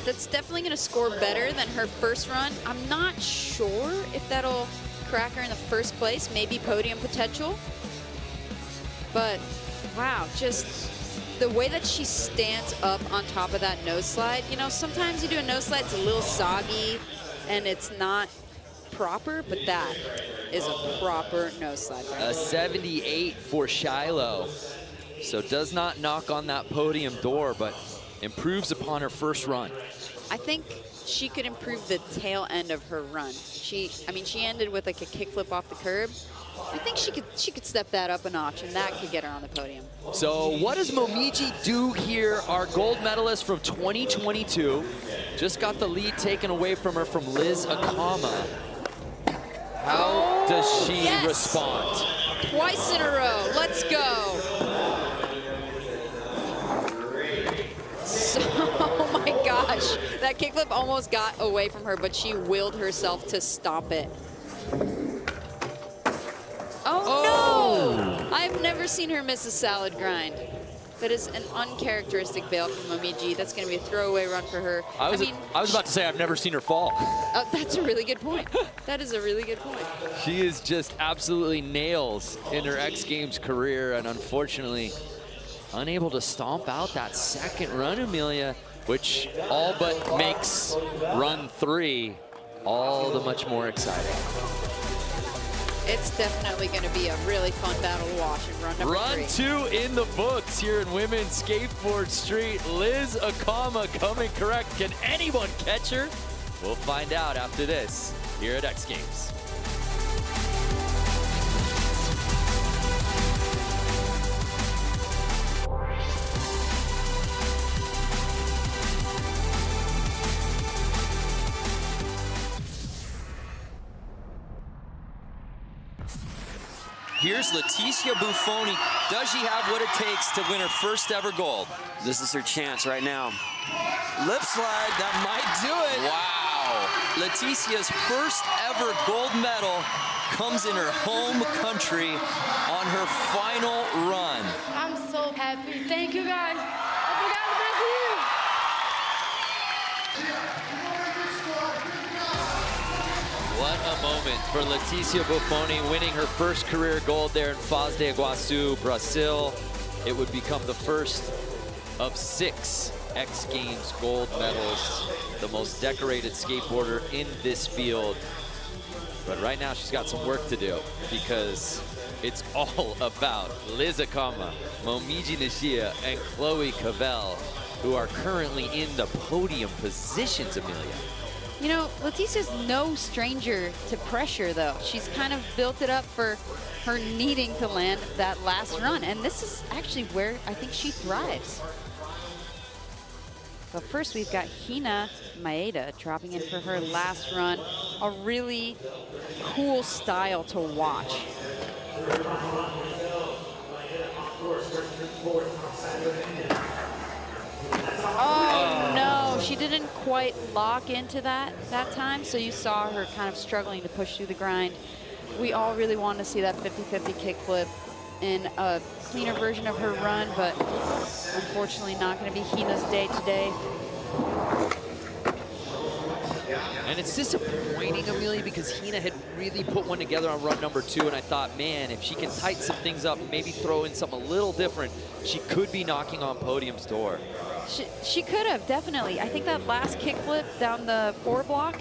That's definitely going to score better than her first run. I'm not sure if that'll crack her in the first place, maybe podium potential. But wow, just the way that she stands up on top of that nose slide. You know, sometimes you do a nose slide, it's a little soggy and it's not proper, but that is a proper nose slide. A 78 for Shiloh. So does not knock on that podium door, but improves upon her first run. I think she could improve the tail end of her run. I mean, she ended with like a kickflip off the curb. I think she could step that up a notch, and that could get her on the podium. So what does Momiji do here? Our gold medalist from 2022 just got the lead taken away from her from Liz Akama. How does she respond? Twice in a row. Let's go. So, oh my gosh. That kickflip almost got away from her, but she willed herself to stop it. Oh no! I've never seen her miss a salad grind. That is an uncharacteristic bail from Momiji. That's going to be a throwaway run for her. I was about to say I've never seen her fall. That's a really good point. That is a really good point. She is just absolutely nails in her X Games career, and unfortunately unable to stomp out that second run, Amelia, which all but makes run 3 all the much more exciting. It's definitely going to be a really fun battle to watch in run number 3. Run 2 in the books here in Women's Skateboard Street. Liz Akama coming correct. Can anyone catch her? We'll find out after this here at X Games. Here's Leticia Buffoni. Does she have what it takes to win her first ever gold? This is her chance right now. Lip slide, that might do it. Wow. Leticia's first ever gold medal comes in her home country on her final run. I'm so happy. Thank you, guys. Obrigado, Brasil. What a moment for Leticia Buffoni, winning her first career gold there in Foz do Iguaçu, Brazil. It would become the first of 6 X Games gold medals, the most decorated skateboarder in this field. But right now she's got some work to do because it's all about Liz Akama, Momiji Nishia, and Chloe Cavell, who are currently in the podium positions, Amelia. You know, Leticia's no stranger to pressure, though. She's kind of built it up for her needing to land that last run, and this is actually where I think she thrives. But first, we've got Hina Maeda dropping in for her last run. A really cool style to watch. Oh no, she didn't quite lock into that time, so you saw her kind of struggling to push through the grind. We all really wanted to see that 50-50 kickflip in a cleaner version of her run, but unfortunately not going to be Hina's day today. And it's disappointing, Amelia, because Hina had really put one together on run number 2, and I thought, man, if she can tighten some things up and maybe throw in something a little different, she could be knocking on podium's door. She could have, definitely. I think that last kickflip down the 4 block,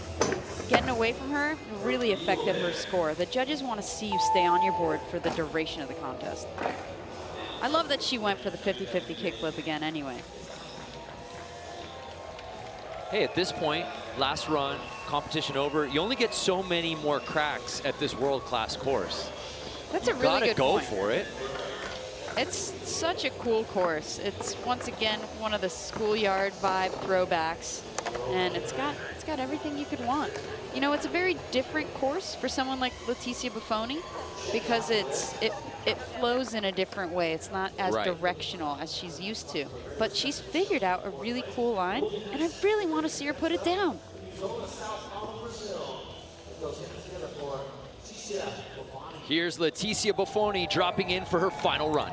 getting away from her, really affected her score. The judges want to see you stay on your board for the duration of the contest. I love that she went for the 50-50 kickflip again anyway. Hey, at this point, last run, competition over, you only get so many more cracks at this world-class course. That's a really good point. point. Gotta go for it. It's such a cool course. It's, once again, one of the schoolyard vibe throwbacks, and it's got everything you could want. You know, it's a very different course for someone like Leticia Buffoni, because it flows in a different way. It's not as directional as she's used to. But she's figured out a really cool line, and I really want to see her put it down. Here's Leticia Buffoni dropping in for her final run.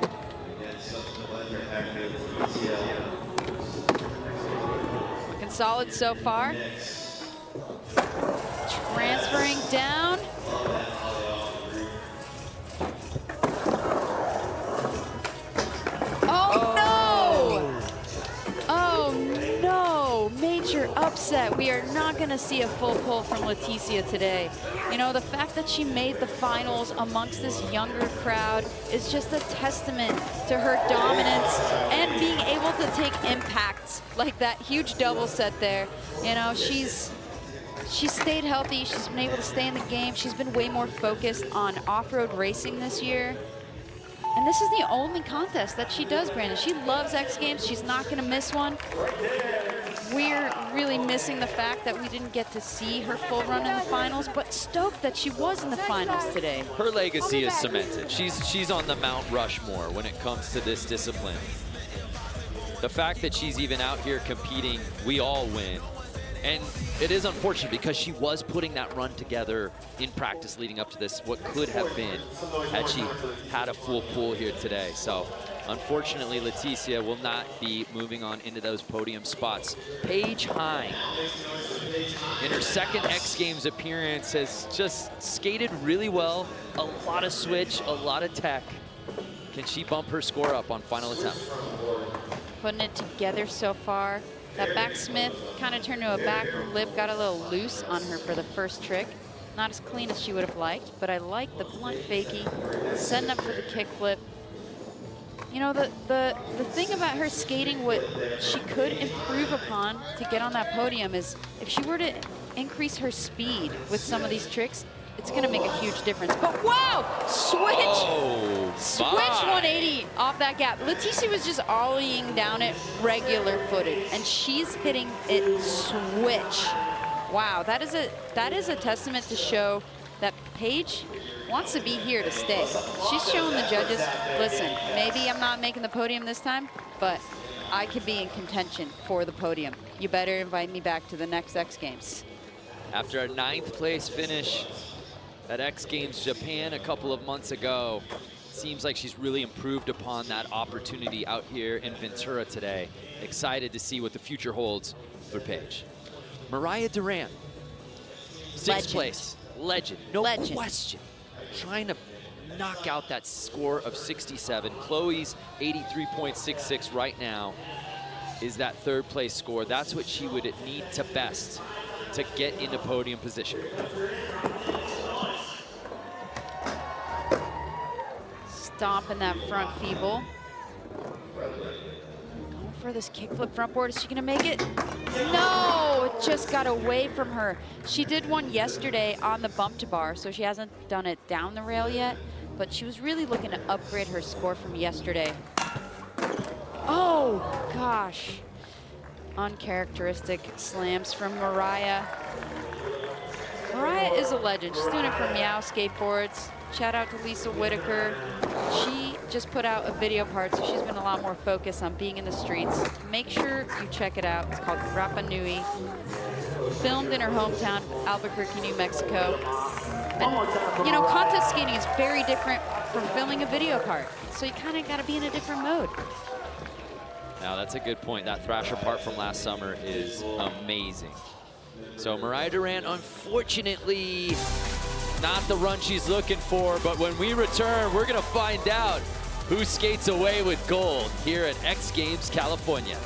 Looking solid so far. Transferring down. Oh no! Oh no! Major upset. We are not going to see a full pull from Leticia today. You know, the fact that she made the finals amongst this younger crowd is just a testament to her dominance and being able to take impacts like that huge double set there. You know, she's stayed healthy. She's been able to stay in the game. She's been way more focused on off-road racing this year. And this is the only contest that she does, Brandon. She loves X Games. She's not going to miss one. We're really missing the fact that we didn't get to see her full run in the finals, but stoked that she was in the finals today. Her legacy is cemented. She's on the Mount Rushmore when it comes to this discipline. The fact that she's even out here competing, we all win. And it is unfortunate because she was putting that run together in practice leading up to this, what could have been had she had a full pull here today. So unfortunately, Leticia will not be moving on into those podium spots. Paige Hine, in her second X Games appearance, has just skated really well. A lot of switch, a lot of tech. Can she bump her score up on final attempt? Putting it together so far. That backsmith kind of turned to a back lip, got a little loose on her for the first trick. Not as clean as she would have liked, but I like the blunt fakie, setting up for the kickflip. You know, the thing about her skating, what she could improve upon to get on that podium is if she were to increase her speed with some of these tricks, it's going to make a huge difference. But wow, switch! Oh, Switch 180 off that gap. Leticia was just ollieing down it regular footed, and she's hitting it switch. Wow, that is a testament to show that Paige wants to be here to stay. She's showing the judges, listen, maybe I'm not making the podium this time, but I could be in contention for the podium. You better invite me back to the next X Games. After a 9th place finish at X Games Japan a couple of months ago, it seems like she's really improved upon that opportunity out here in Ventura today. Excited to see what the future holds for Paige. Mariah Duran, 6th place, legend, no question. Trying to knock out that score of 67. Chloe's 83.66 right now is that 3rd place score. That's what she would need to best to get into podium position. Stomping that front feeble. Going for this kickflip front board. Is she gonna make it? No, it just got away from her. She did one yesterday on the bump to bar, so she hasn't done it down the rail yet, but she was really looking to upgrade her score from yesterday. Oh, gosh. Uncharacteristic slams from Mariah. Mariah is a legend. She's doing it for Meow Skateboards. Shout out to Lisa Whitaker. She just put out a video part, so she's been a lot more focused on being in the streets. Make sure you check it out. It's called Rapa Nui. Filmed in her hometown, Albuquerque, New Mexico. And, you know, contest skating is very different from filming a video part. So you kind of got to be in a different mode. Now, that's a good point. That Thrasher part from last summer is amazing. So Mariah Duran, unfortunately, not the run she's looking for, but when we return, we're gonna find out who skates away with gold here at X Games California.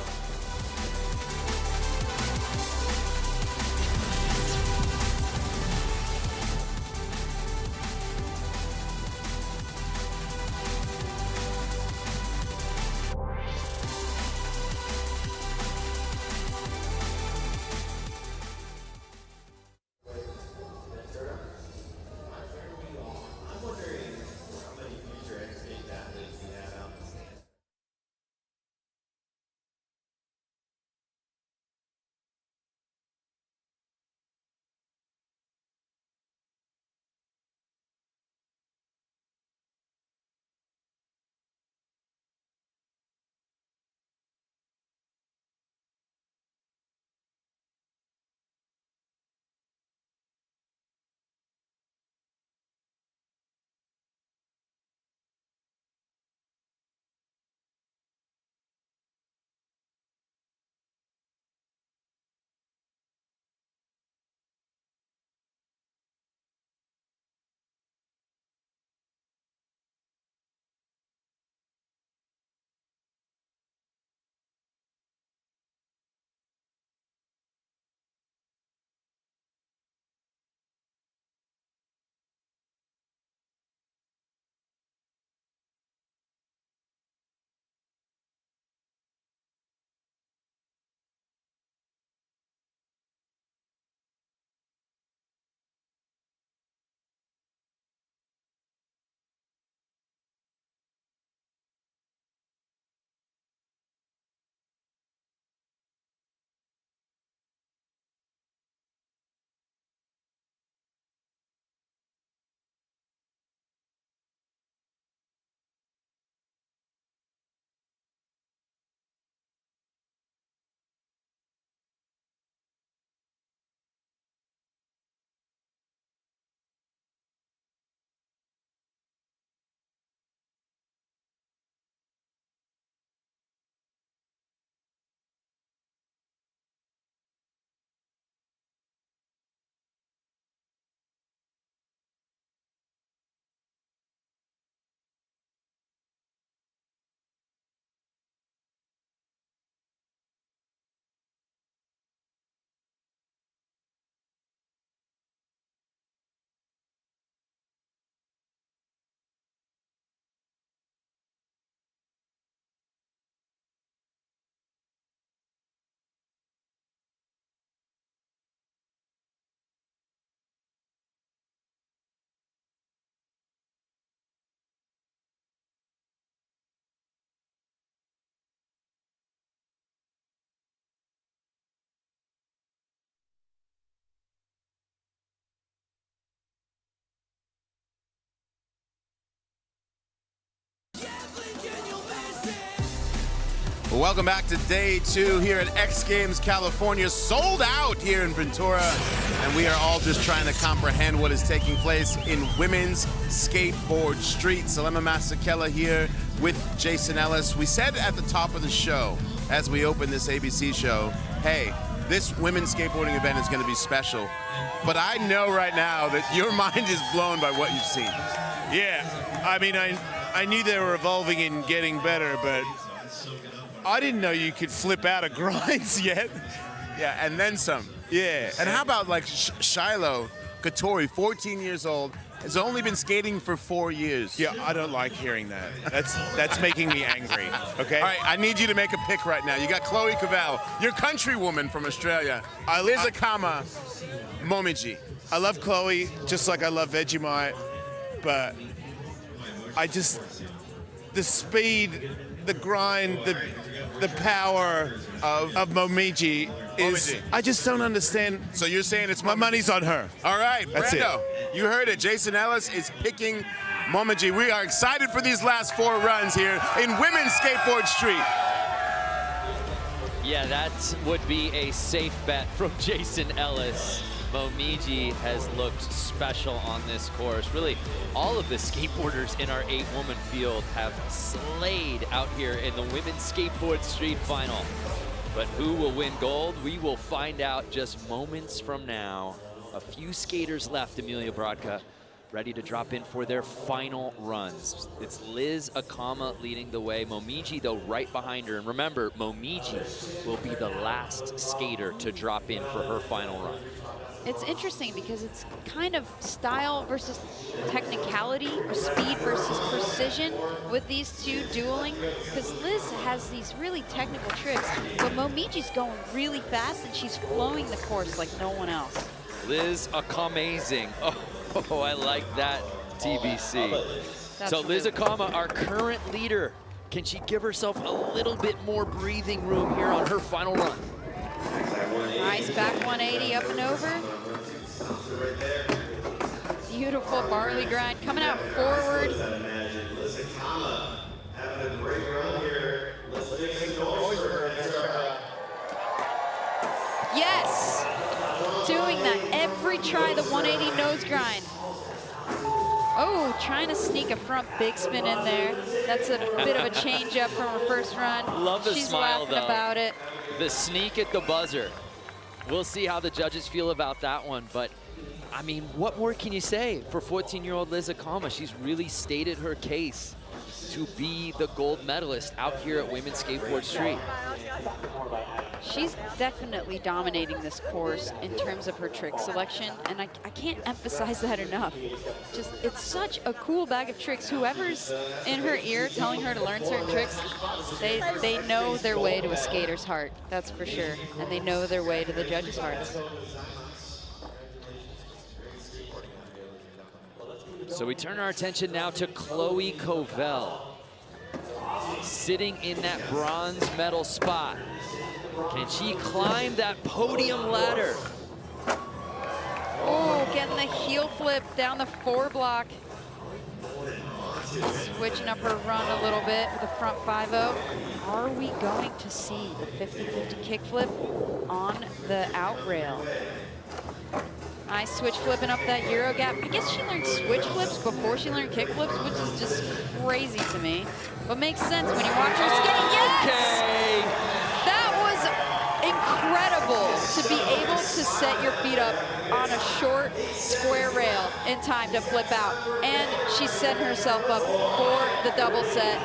Well, welcome back to day 2 here at X Games California. Sold out here in Ventura, and we are all just trying to comprehend what is taking place in women's skateboard street. Selema Masekela here with Jason Ellis. We said at the top of the show, as we opened this ABC show, hey, this women's skateboarding event is going to be special. But I know right now that your mind is blown by what you've seen. Yeah, I mean, I knew they were evolving and getting better, but I didn't know you could flip out of grinds yet. Yeah, and then some. Yeah. And how about like Shiloh Katori, 14 years old, has only been skating for 4 years. Yeah, I don't like hearing that. That's making me angry, okay? All right, I need you to make a pick right now. You got Chloe Cavell, your countrywoman from Australia, Liz Akama, Momiji. I love Chloe just like I love Vegemite, but the speed, the grind, the power of Momiji is, I just don't understand. So you're saying it's my money's on her. All right, That's Brando, you heard it. Jason Ellis is picking Momiji. We are excited for these last 4 runs here in women's skateboard street. Yeah, that would be a safe bet from Jason Ellis. Momiji has looked special on this course. Really, all of the skateboarders in our 8-woman field have slayed out here in the women's skateboard street final. But who will win gold? We will find out just moments from now. A few skaters left, Amelia Brodka, ready to drop in for their final runs. It's Liz Akama leading the way. Momiji, though, right behind her. And remember, Momiji will be the last skater to drop in for her final run. It's interesting because it's kind of style versus technicality, or speed versus precision with these two dueling. Because Liz has these really technical tricks, but Momiji's going really fast and she's flowing the course like no one else. Liz Akama-azing. Oh, I like that, TBC. So Liz Akama, our current leader, can she give herself a little bit more breathing room here on her final run? Nice back 180 up and over. Beautiful barley grind coming out forward. Yes, doing that every try, the 180 nose grind. Oh, trying to sneak a front big spin in there. That's a bit of a change up from her first run. Love the She's smile, laughing though. about it. The sneak at the buzzer. We'll see how the judges feel about that one, but I mean, what more can you say for 14-year-old Liz Akama? She's really stated her case to be the gold medalist out here at Women's Skateboard Street. She's definitely dominating this course in terms of her trick selection, and I can't emphasize that enough. Just, it's such a cool bag of tricks. Whoever's in her ear telling her to learn certain tricks, they know their way to a skater's heart, that's for sure, and they know their way to the judges' hearts. So we turn our attention now to Chloe Cavell, sitting in that bronze medal spot. Can she climb that podium ladder? Oh, getting the heel flip down the 4 block. Switching up her run a little bit with the front 5-0. Are we going to see the 50-50 kickflip on the out rail? Nice switch flipping up that Euro gap. I guess she learned switch flips before she learned kick flips, which is just crazy to me. But makes sense when you watch her skating. Yes! Okay. That was incredible to be able to set your feet up on a short square rail in time to flip out. And she's setting herself up for the double set.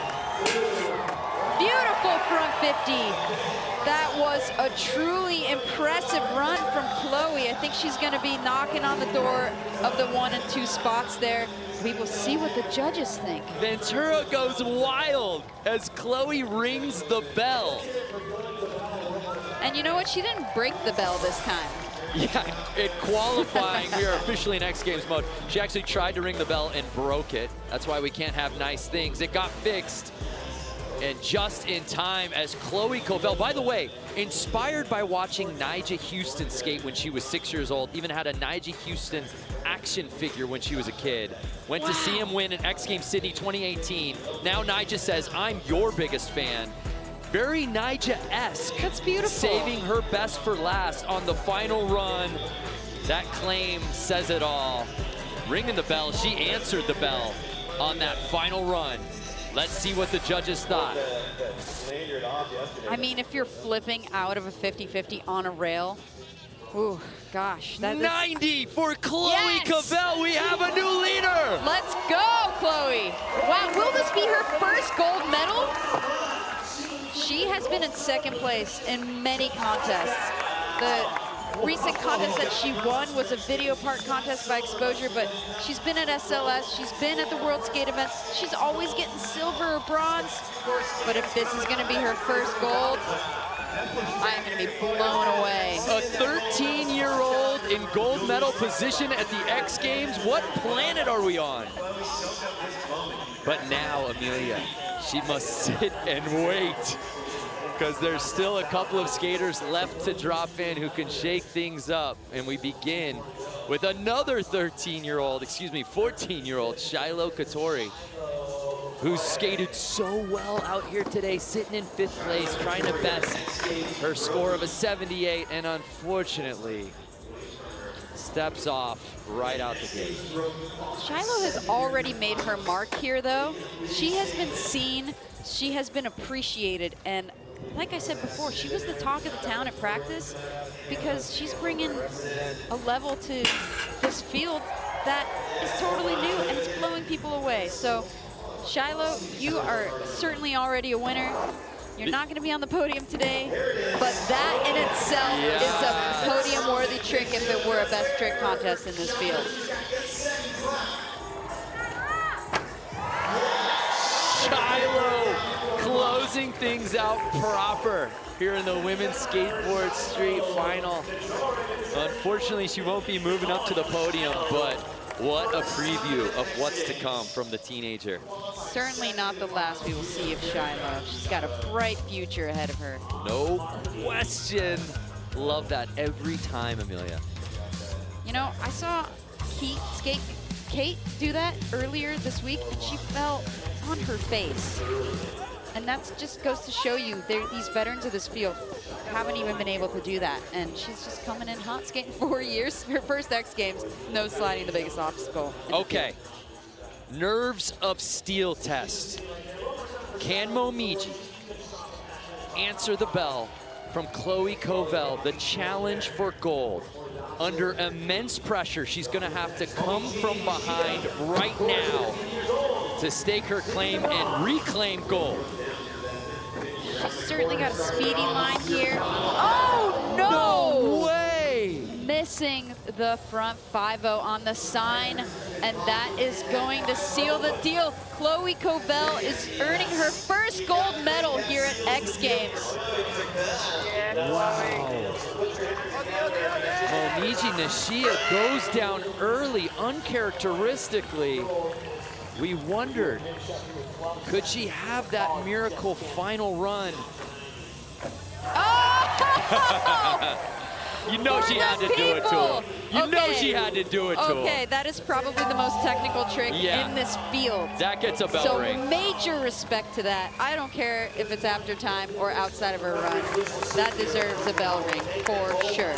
Beautiful front 50. That was a truly impressive run from Chloe. I think she's going to be knocking on the door of the 1 and 2 spots there. We will see what the judges think. Ventura goes wild as Chloe rings the bell. And you know what? She didn't break the bell this time. Yeah, in qualifying, we are officially in X Games mode. She actually tried to ring the bell and broke it. That's why we can't have nice things. It got fixed. And just in time as Chloe Cavell, by the way, inspired by watching Nyjah Huston skate when she was 6 years old, even had a Nyjah Huston action figure when she was a kid. Went to see him win in X Games Sydney 2018. Now Nyjah says, I'm your biggest fan. Very Nyjah-esque. That's beautiful. Saving her best for last on the final run. That claim says it all. Ringing the bell, she answered the bell on that final run. Let's see what the judges thought. I mean, if you're flipping out of a 50-50 on a rail, ooh, gosh. That 90 for Chloe Yes! Cavell. We have a new leader. Let's go, Chloe. Wow, will this be her first gold medal? She has been in second place in many contests. The recent contest that she won was a video part contest by Exposure, but she's been at SLS, she's been at the World Skate events, she's always getting silver or bronze. But if this is gonna be her first gold, I am gonna be blown away. A 13-year-old in gold medal position at the X Games. What planet are we on? But now, Amelia, she must sit and wait, because there's still a couple of skaters left to drop in who can shake things up. And we begin with another 14-year-old, Shiloh Katori, who skated so well out here today, sitting in 5th place, trying to best her score of a 78, and unfortunately steps off right out the gate. Shiloh has already made her mark here, though. She has been seen, she has been appreciated, and like I said before, she was the talk of the town at practice because she's bringing a level to this field that is totally new and it's blowing people away. So, Shiloh, you are certainly already a winner. You're not going to be on the podium today, but that in itself is a podium-worthy trick if it were a best trick contest in this field. Shiloh closing things out proper here in the Women's Skateboard Street Final. Unfortunately, she won't be moving up to the podium, but what a preview of what's to come from the teenager. Certainly not the last we will see of Shiloh. She's got a bright future ahead of her. No question. Love that every time, Amelia. You know, I saw Kate do that earlier this week, and she fell on her face. And that just goes to show you, these veterans of this field haven't even been able to do that. And she's just coming in hot, skating 4 years. Her first X Games, no sliding, the biggest obstacle. Okay, nerves of steel test. Can Momiji answer the bell from Chloe Cavell, the challenge for gold? Under immense pressure, she's gonna have to come from behind right now to stake her claim and reclaim gold. She's certainly got a speedy line here. Oh, no! No way! Missing the front 5-0 on the sign, and that is going to seal the deal. Chloe Cavell is earning her first gold medal here at X Games. Wow. Momiji Nishia goes down early, uncharacteristically. We wondered, could she have that miracle final run? Oh! You know she had to do it to him. You know she had to do it to him. Okay, that is probably the most technical trick in this field. That gets a bell ring. So major respect to that. I don't care if it's after time or outside of her run. That deserves a bell ring for sure.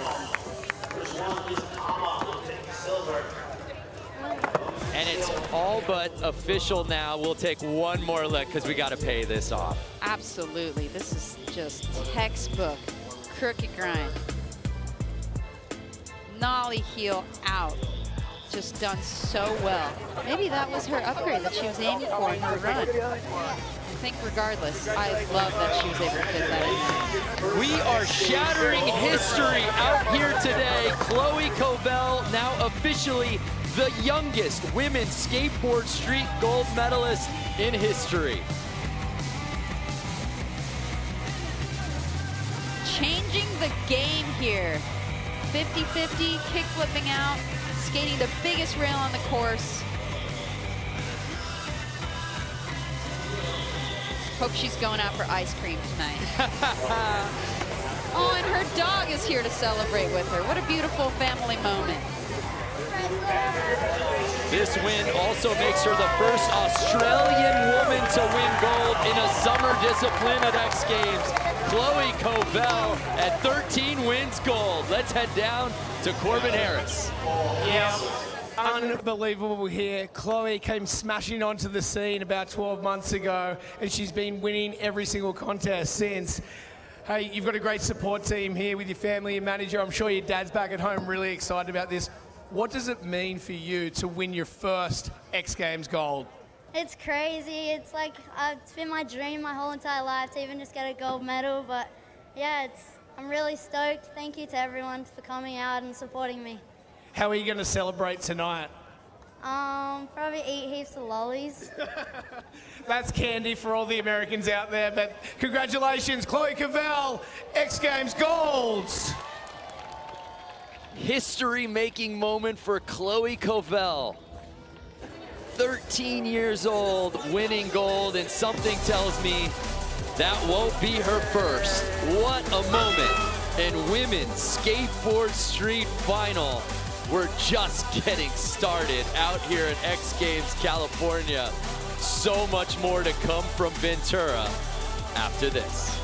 And it's all but official now. We'll take one more look because we got to pay this off. Absolutely. This is just textbook crooked grind. Nollie heel out. Just done so well. Maybe that was her upgrade that she was aiming for in her run. I think regardless, I love that she was able to fit that in there. We are shattering history out here today. Chloe Cavell now officially the youngest women's skateboard street gold medalist in history. Changing the game here. 50-50, kick flipping out, skating the biggest rail on the course. Hope she's going out for ice cream tonight. Oh, and her dog is here to celebrate with her. What a beautiful family moment. This win also makes her the first Australian woman to win gold in a summer discipline at X Games. Chloe Covell at 13 wins gold. Let's head down to Corbin Harris. Yeah, unbelievable here. Chloe came smashing onto the scene about 12 months ago, and she's been winning every single contest since. Hey, you've got a great support team here with your family and manager. I'm sure your dad's back at home really excited about this. What does it mean for you to win your first X Games gold? It's crazy. It's like, it's been my dream my whole entire life to even just get a gold medal. But yeah, I'm really stoked. Thank you to everyone for coming out and supporting me. How are you going to celebrate tonight? Probably eat heaps of lollies. That's candy for all the Americans out there. But congratulations, Chloe Covell, X Games golds. History-making moment for Chloe Covell. 13 years old, winning gold, and something tells me that won't be her first. What a moment in women's skateboard street final. We're just getting started out here at X Games California. So much more to come from Ventura after this.